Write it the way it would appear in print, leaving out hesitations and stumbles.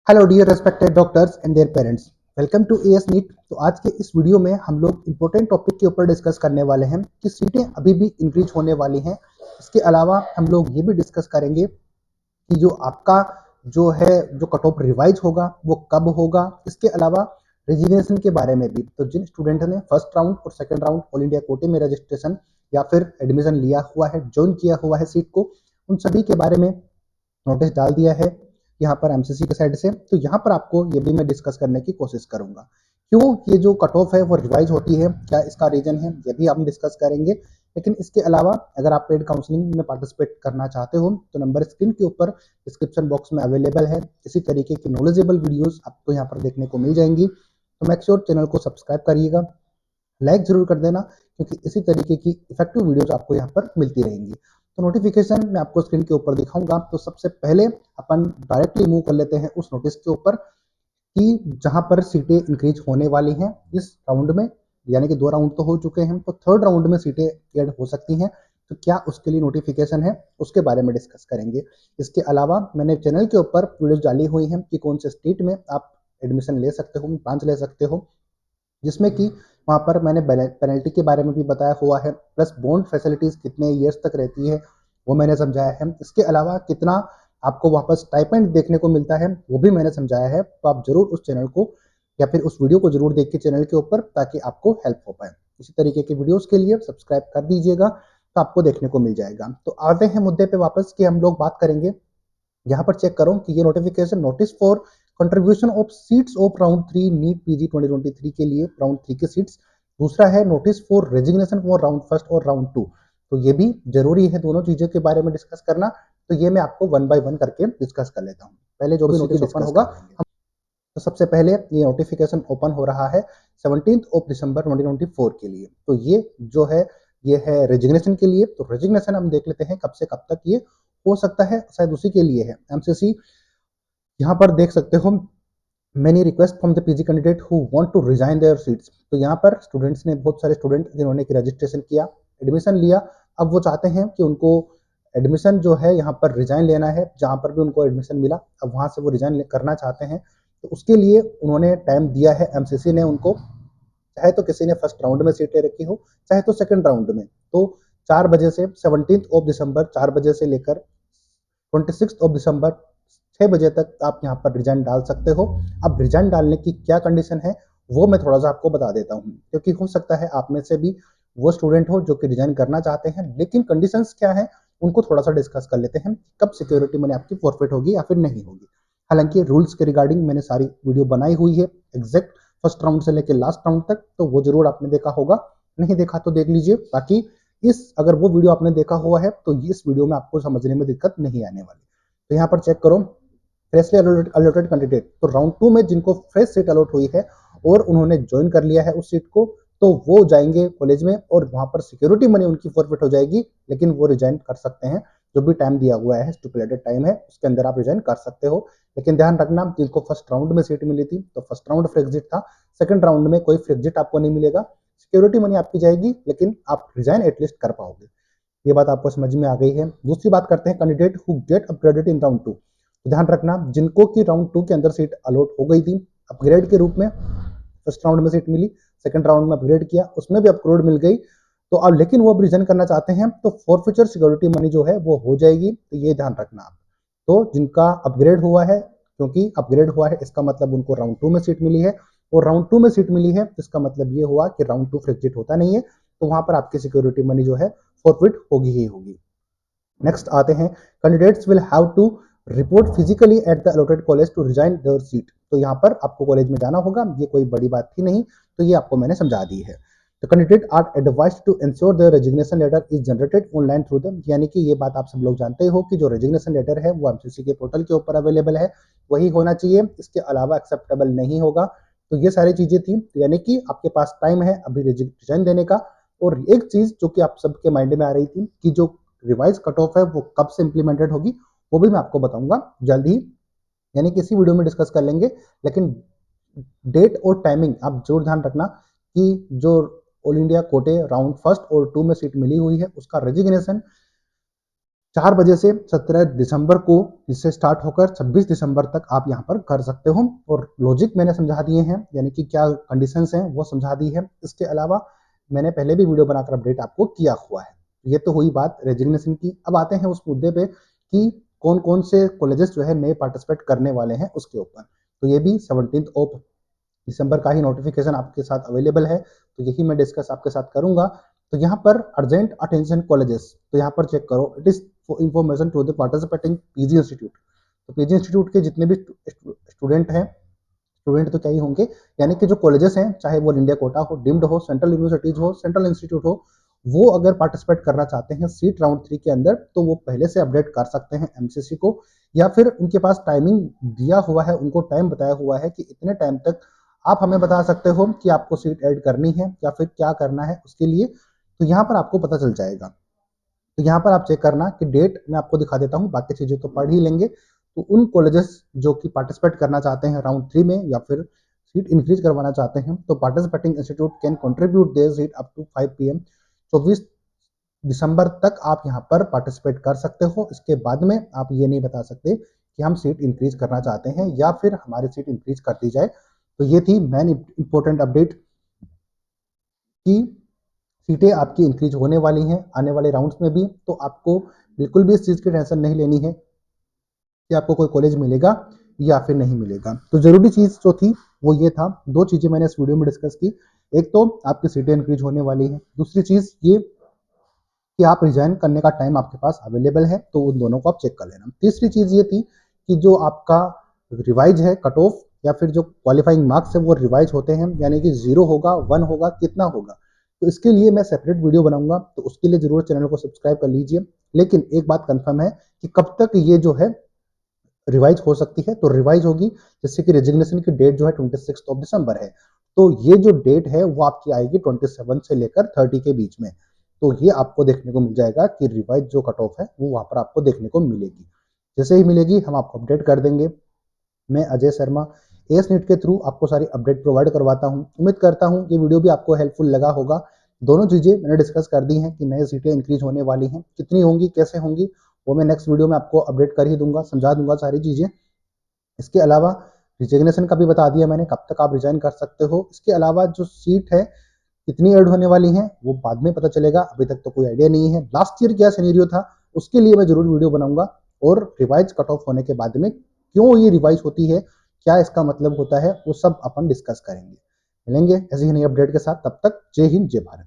Hello dear respected doctors and their parents, welcome to AS NEET. तो आज के इस वीडियो में हम लोग इम्पोर्टेंट टॉपिक के ऊपर डिस्कस करने वाले हैं कि सीटें अभी भी इंक्रीज होने वाली हैं। इसके अलावा हम लोग ये भी डिस्कस करेंगे कि जो आपका जो कट ऑफ रिवाइज होगा वो कब होगा। इसके अलावा रेजिग्नेशन के बारे में भी, तो जिन स्टूडेंट ने फर्स्ट राउंड और सेकंड राउंड ऑल इंडिया कोटे में रजिस्ट्रेशन या फिर एडमिशन लिया हुआ है, ज्वाइन किया हुआ है सीट को, उन सभी के बारे में नोटिस डाल दिया है यहाँ पर एमसीसी के साइड से। तो यहाँ पर आपको ये भी मैं डिस्कस करने की कोशिश करूंगा क्यों ये जो कट ऑफ है वो रिवाइज होती है, क्या इसका रीजन है, ये भी हम डिस्कस करेंगे। लेकिन इसके अलावा अगर आप पेड काउंसलिंग में पार्टिसिपेट करना चाहते हो तो नंबर स्क्रीन के ऊपर डिस्क्रिप्शन बॉक्स में अवेलेबल है। इसी तरीके की नॉलेजेबल वीडियोस आपको यहाँ पर देखने को मिल जाएंगी। तो मेक श्योर चैनल को सब्सक्राइब करिएगा, लाइक जरूर कर देना, क्योंकि इसी तरीके की इफेक्टिव वीडियोस आपको यहाँ पर मिलती रहेंगी। तो नोटिफिकेशन मैं आपको स्क्रीन के ऊपर दिखाऊंगा। तो सबसे पहले अपन डायरेक्टली मूव कर लेते हैं उस नोटिस के ऊपर कि जहां पर सीटें इंक्रीज होने वाली हैं इस राउंड में, यानी कि 2 राउंड तो हो चुके हैं, तो थर्ड राउंड में सीटें ऐड हो सकती हैं। तो क्या उसके लिए नोटिफिकेशन है उसके बारे में डिस्कस करेंगे। इसके अलावा मैंने चैनल के ऊपर वीडियोस डाली हुई हैं कि कौन से स्टेट में आप एडमिशन ले सकते हो, ब्रांच ले सकते हो, जिसमें कि वहाँ पर मैंने पेनल्टी के बारे में भी बताया हुआ है, प्लस बॉन्ड फैसिलिटीज कितने ईयर्स तक रहती है वो मैंने समझाया है। इसके अलावा कितना आपको वापस स्टाइपेंड देखने को मिलता है वो भी मैंने समझाया है। तो आप जरूर उस चैनल को या फिर उस वीडियो को जरूर देख के चैनल के ऊपर, ताकि आपको हेल्प हो पाए। इसी तरीके के वीडियोस के लिए सब्सक्राइब कर दीजिएगा तो आपको देखने को मिल जाएगा। तो आते हैं मुद्दे पे वापस कि हम लोग बात करेंगे। यहाँ पर चेक करो कि ये notification notice for contribution of seats of round 3 NEET PG 2023 के लिए राउंड 3 के सीट्स। दूसरा है notice for resignation for round first और राउंड 2। तो ये भी जरूरी है दोनों चीजों के बारे में डिस्कस करना। तो ये मैं आपको वन बाय वन करके डिस्कस कर लेता हूँ। पहले जो भी नोटिस ओपन होगा, तो सबसे पहले ये नोटिफिकेशन ओपन हो रहा है 17 दिसंबर 2024 के लिए। तो ये जो है ये है रेजिग्नेशन के लिए। तो रेजिग्नेशन हम देख लेते हैं कब से कब तक ये हो सकता है, शायद उसी के लिए है एमसीसी। यहाँ पर देख सकते हो many request from the PG candidate who want to resign their seats. तो यहाँ पर स्टूडेंट्स ने, बहुत सारे स्टूडेंट जिन्होंने कि रजिस्ट्रेशन किया, एडमिशन लिया, अब वो चाहते हैं कि उनको एडमिशन जो है यहाँ पर रिजाइन लेना है। जहाँ पर भी उनको एडमिशन मिला अब वहाँ से वो रिजाइन करना चाहते हैं। तो उसके लिए उन्होंने टाइम दिया है एमसीसी ने उनको, चाहे तो किसी ने फर्स्ट राउंड में सीट ले रखी हो चाहे तो सेकंड राउंड में। तो 4 बजे से 17 दिसंबर 4 बजे से लेकर 26 दिसंबर 6 बजे तक आप यहाँ पर रिजाइन डाल सकते हो। अब रिजाइन डालने की क्या कंडीशन है वो मैं थोड़ा सा आपको बता देता हूँ, क्योंकि हो सकता है आप में से भी वो स्टूडेंट हो जो कि रिजाइन करना चाहते हैं, लेकिन कंडीशंस क्या है उनको थोड़ा सा डिस्कस कर लेते हैं। कब सिक्योरिटी मनी आपकी फॉरफिट होगी या फिर नहीं होगी। हालांकि रूल्स के रिगार्डिंग मैंने सारी वीडियो बनाई हुई है, एग्जैक्ट फर्स्ट राउंड से लेकर लास्ट राउंड तक, तो वो जरूर आपने देखा होगा। नहीं देखा तो देख लीजिए, ताकि अगर वो वीडियो आपने देखा हुआ है तो इस वीडियो में आपको समझने में दिक्कत नहीं आने वाली। तो यहाँ पर चेक करो फ्रेशली अलॉटेड कैंडिडेट। तो राउंड 2 में जिनको फ्रेश सीट अलॉट हुई है और उन्होंने ज्वाइन कर लिया है उस सीट को, तो वो जाएंगे कॉलेज में और वहां पर सिक्योरिटी मनी उनकी फॉरफिट हो जाएगी, लेकिन वो रिजाइन कर सकते हैं। जो भी टाइम दिया हुआ है, स्टिपुलेटेड टाइम है, उसके अंदर आप रिजाइन कर सकते हो। लेकिन ध्यान रखना, जिनको फर्स्ट राउंड में सीट मिली थी तो फर्स्ट राउंड फ्री एग्जिट था, सेकंड राउंड में कोई फ्री एग्जिट आपको नहीं मिलेगा। सिक्योरिटी मनी आपकी जाएगी, लेकिन आप रिजाइन एटलीस्ट कर पाओगे। ये बात आपको समझ में आ गई है। दूसरी बात करते हैं candidate who get upgraded in round 2। ध्यान रखना, जिनको की राउंड 2 के अंदर सीट अलॉट हो गई थी अपग्रेड के रूप में, फर्स्ट राउंड में सीट मिली, सेकंड राउंड में अपग्रेड किया, उसमें भी अपग्रेड मिल गई, तो अब लेकिन वो अब रिजन करना चाहते हैं तो फॉर फ्यूचर सिक्योरिटी मनी जो है वो हो जाएगी। तो ये ध्यान रखना आप। तो जिनका अपग्रेड हुआ है, क्योंकि अपग्रेड हुआ है इसका मतलब उनको राउंड 2 में सीट मिली है, और राउंड 2 में सीट मिली है इसका मतलब ये हुआ कि राउंड 2 फ्रिक्जिट होता नहीं है, तो वहां पर आपकी सिक्योरिटी मनी जो है फॉरफिट होगी ही होगी। नेक्स्ट आते हैं, candidates will have to report physically at the allotted college to resign their seat. तो यहाँ पर आपको कॉलेज में जाना होगा, ये कोई बड़ी बात थी नहीं, तो ये आपको मैंने समझा दी है। तो candidate are advised to ensure their resignation letter is generated online through them. यानी कि ये बात आप सब लोग जानते हो कि जो रेजिग्नेशन लेटर है वो एमसीसी के पोर्टल के ऊपर अवेलेबल है, वही होना चाहिए, इसके अलावा एक्सेप्टेबल नहीं होगा। तो ये सारी चीजें थी, यानी कि आपके पास टाइम है अभी रिजाइन देने का। और एक चीज जो कि आप सबके माइंड में आ रही थी कि जो रिवाइज कट ऑफ है वो कब से इंप्लीमेंटेड होगी, वो भी मैं आपको बताऊंगा जल्द ही, यानी किसी वीडियो में डिस्कस कर लेंगे। लेकिन डेट और टाइमिंग आप जरूर ध्यान रखना कि जो ऑल इंडिया कोटे राउंड फर्स्ट और 2 में सीट मिली हुई है उसका रेजिग्नेशन 4 बजे से 17 दिसंबर को इससे स्टार्ट होकर 26 दिसंबर तक आप यहाँ पर कर सकते हो। और लॉजिक मैंने समझा दिए हैं, यानी कि क्या कंडीशंस हैं वो समझा दी है। इसके अलावा मैंने पहले भी वीडियो बनाकर अपडेट आपको किया हुआ है। ये तो हुई बात रेजिग्नेशन की। अब आते हैं उस मुद्दे पे कि कौन कौन से कॉलेजेस जो है नए पार्टिसिपेट करने वाले हैं उसके ऊपर। तो ये भी 17 ऑफ दिसंबर का ही नोटिफिकेशन आपके साथ अवेलेबल है, तो यही मैं डिस्कस आपके साथ करूंगा। तो यहाँ पर अर्जेंट अटेंशन कॉलेजेस, तो यहाँ पर चेक करो, it is for information to the participating PG institute. तो पीजी इंस्टीट्यूट के जितने भी स्टूडेंट हैं, स्टूडेंट तो क्या ही होंगे, यानी कि जो कॉलेजेस हैं, चाहे वो इंडिया कोटा हो, डिम्ड हो, सेंट्रल यूनिवर्सिटीज हो, सेंट्रल इंस्टीट्यूट हो, वो अगर पार्टिसिपेट करना चाहते हैं सीट राउंड 3 के अंदर, तो वो पहले से अपडेट कर सकते हैं एमसीसी को, या फिर उनके पास टाइमिंग दिया हुआ है, उनको टाइम बताया हुआ है कि इतने टाइम तक आप हमें बता सकते हो कि आपको सीट ऐड करनी है या फिर क्या करना है उसके लिए। तो यहाँ पर आपको पता चल जाएगा। तो यहाँ पर आप चेक करना कि डेट मैं आपको दिखा देता हूँ, बाकी चीजें तो पढ़ ही लेंगे। तो उन कॉलेजेस जो कि पार्टिसिपेट करना चाहते हैं राउंड 3 में, या फिर सीट इंक्रीज करवाना चाहते हैं, तो participating institute can contribute their seat up to 5 PM. 24 दिसंबर तक आप यहाँ पर पार्टिसिपेट कर सकते हो। इसके बाद में आप ये नहीं बता सकते कि हम सीट इंक्रीज करना चाहते हैं या फिर हमारी सीट इंक्रीज कर दी जाए। तो ये थी मेन इंपॉर्टेंट अपडेट कि सीटें आपकी इंक्रीज होने वाली हैं आने वाले राउंड्स में भी। तो आपको बिल्कुल भी इस चीज़ की टेंशन नहीं लेनी है कि आपको कोई कॉलेज मिलेगा या फिर नहीं मिलेगा। तो जरूरी चीज़ जो थी वो ये था, दो चीज़ें मैंने इस वीडियो में डिस्कस की। एक तो आपकी सीटें इंक्रीज होने वाली है, दूसरी चीज़ ये कि आप रिजाइन करने का टाइम आपके पास अवेलेबल है, तो उन दोनों को आप चेक कर लेना। तीसरी चीज़ ये थी कि जो आपका रिवाइज है कट ऑफ या फिर जो क्वालिफाइंग मार्क्स है वो रिवाइज होते हैं, यानी कि 0 होगा, 1 होगा, कितना होगा। तो इसके लिए मैं सेपरेट वीडियो बनाऊंगा, तो उसके लिए जरूर चैनल को सब्सक्राइब कर लीजिए। लेकिन एक बात कंफर्म है कि कब तक ये जो है रिवाइज हो सकती है, तो रिवाइज होगी जैसे कि रेजिग्नेशन की डेट जो है 26 ऑफ दिसंबर है, तो ये जो डेट है वो आपकी आएगी 27 से लेकर 30 के बीच में। तो ये आपको देखने को मिल जाएगा कि रिवाइज जो कट ऑफ है वो वहां पर आपको देखने को मिलेगी। जैसे ही मिलेगी हम आपको अपडेट कर देंगे। मैं अजय शर्मा एस नीट के थ्रू आपको सारी अपडेट प्रोवाइड करवाता हूं। उम्मीद करता हूं ये वीडियो भी आपको हेल्पफुल लगा होगा। दोनों चीजें मैंने डिस्कस कर दी हैं कि नए सीटें इंक्रीज होने वाली हैं, कितनी होंगी, कैसे होंगी, वो मैं नेक्स्ट वीडियो में आपको अपडेट कर ही दूंगा, समझा दूंगा सारी चीजें। इसके अलावा रिजिग्नेशन का भी बता दिया मैंने, कब तक आप रिजाइन कर सकते हो। इसके अलावा जो सीट है कितनी ऐड होने वाली है वो बाद में पता चलेगा, अभी तक तो कोई आइडिया नहीं है। लास्ट ईयर क्या सिनेरियो था उसके लिए मैं जरूर वीडियो बनाऊंगा, और रिवाइज कट ऑफ होने के बाद में क्यों ये रिवाइज होती है, क्या इसका मतलब होता है, वो सब अपन डिस्कस करेंगे। मिलेंगे ऐसे ही नई अपडेट के साथ, तब तक जय हिंद जय भारत।